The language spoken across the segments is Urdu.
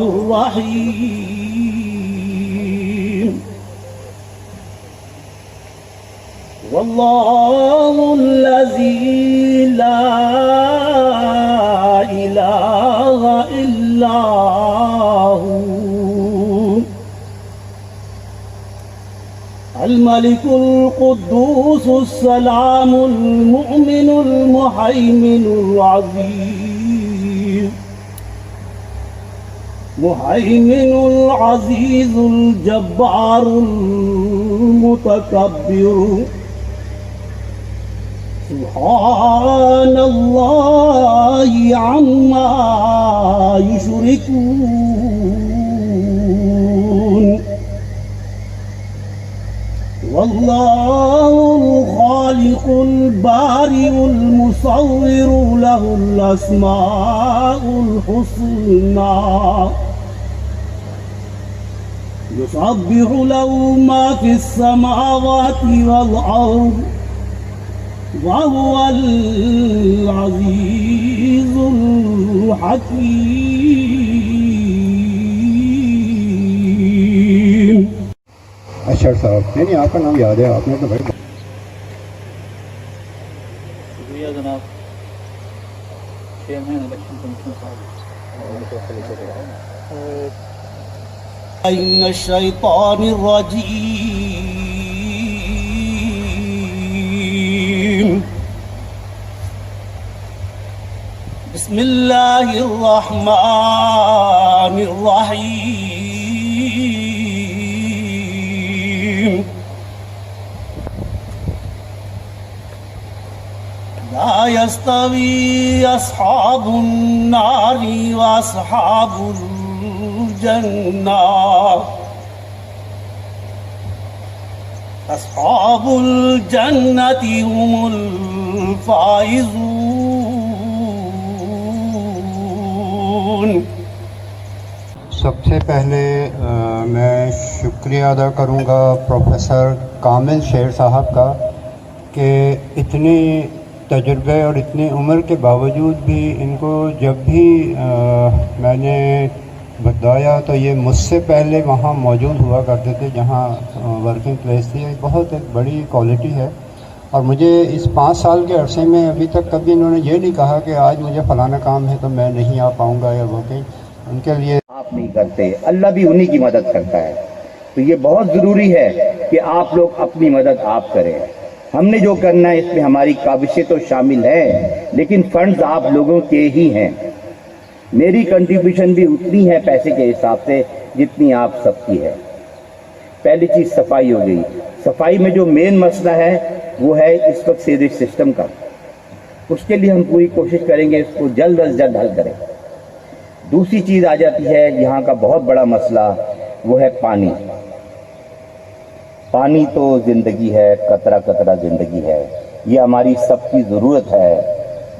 الرحيم والله الذي لا إله إلا هو الملك القدوس السلام المؤمن المهيمن العزيز العزيز الجبار المتكبر سبحان الله عما يشركون والله الخالق البارئ المصور له الأسماء الحسنى يسبح له ما في السماوات والأرض وهو العزيز الحكيم. اشر صاحب نہیں آپ کا نام یاد ہے آپ نے تو بھائی. شکریہ جناب چیئرمین الیکشن کمیشن صاحب. من الشیطان الرجیم بسم اللہ الرحمن الرحیم لا يستوي أصحاب النار وأصحاب الجنة أصحاب الجنة هم الفائزون. سب سے پہلے میں شکریہ ادا کروں گا پروفیسر کامل شیر صاحب کا کہ اتنی تجربے اور اتنی عمر کے باوجود بھی ان کو جب بھی میں نے بتایا تو یہ مجھ سے پہلے وہاں موجود ہوا کرتے تھے جہاں ورکنگ پلیس تھی. یہ بہت ایک بڑی کوالٹی ہے اور مجھے اس 5 سال کے عرصے میں ابھی تک کبھی انہوں نے یہ نہیں کہا کہ آج مجھے فلانا کام ہے تو میں نہیں آ پاؤں گا یا وہ کہیں. ان کے لیے آپ نہیں کرتے، اللہ بھی انہی کی مدد کرتا ہے. تو یہ بہت ضروری ہے کہ آپ لوگ اپنی مدد آپ کریں. ہم نے جو کرنا ہے اس میں ہماری کاوشیں تو شامل ہیں لیکن فنڈز آپ لوگوں کے ہی ہیں. میری کنٹریبیوشن بھی اتنی ہے پیسے کے حساب سے جتنی آپ سب کی ہے. پہلی چیز صفائی ہو گئی. صفائی میں جو مین مسئلہ ہے وہ ہے اس وقت سیوریج سسٹم کا. اس کے لیے ہم پوری کوشش کریں گے اس کو جلد از جلد حل کریں. دوسری چیز آ جاتی ہے یہاں کا بہت بڑا مسئلہ، وہ ہے پانی. پانی تو زندگی ہے، قطرہ قطرہ زندگی ہے. یہ ہماری سب کی ضرورت ہے،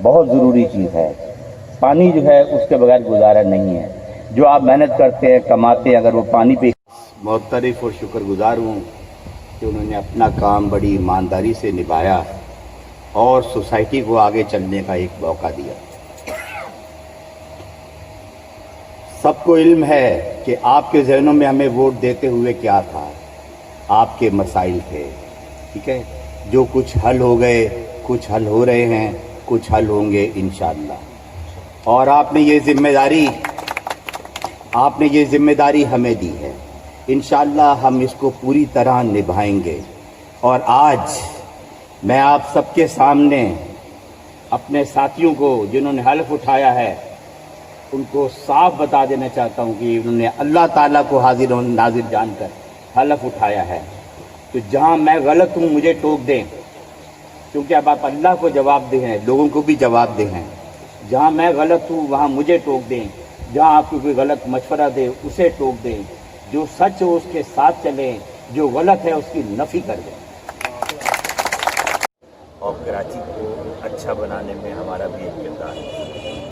بہت ضروری چیز ہے. پانی جو ہے اس کے بغیر گزارا نہیں ہے. جو آپ محنت کرتے ہیں کماتے ہیں، اگر وہ پانی پہ معترف اور شکر گزار ہوں کہ انہوں نے اپنا کام بڑی ایمانداری سے نبھایا اور سوسائٹی کو آگے چلنے کا ایک موقع دیا. سب کو علم ہے کہ آپ کے ذہنوں میں ہمیں ووٹ دیتے ہوئے کیا تھا. آپ کے مسائل تھے، ٹھیک ہے، جو کچھ حل ہو گئے، کچھ حل ہو رہے ہیں، کچھ حل ہوں گے انشاءاللہ. اور آپ نے یہ ذمہ داری ہمیں دی ہے. انشاءاللہ ہم اس کو پوری طرح نبھائیں گے. اور آج میں آپ سب کے سامنے اپنے ساتھیوں کو جنہوں نے حلف اٹھایا ہے ان کو صاف بتا دینا چاہتا ہوں کہ انہوں نے اللہ تعالیٰ کو حاضر و ناظر جان کر حلف اٹھایا ہے. تو جہاں میں غلط ہوں مجھے ٹوک دیں، کیونکہ اب آپ اللہ کو جواب دے ہیں، لوگوں کو بھی جواب دے ہیں. جہاں میں غلط ہوں وہاں مجھے ٹوک دیں. جہاں آپ کو کوئی غلط مشورہ دے اسے ٹوک دیں. جو سچ ہو اس کے ساتھ چلیں، جو غلط ہے اس کی نفی کر دیں. اور کراچی کو اچھا بنانے میں ہمارا بھی ایک کردار ہے.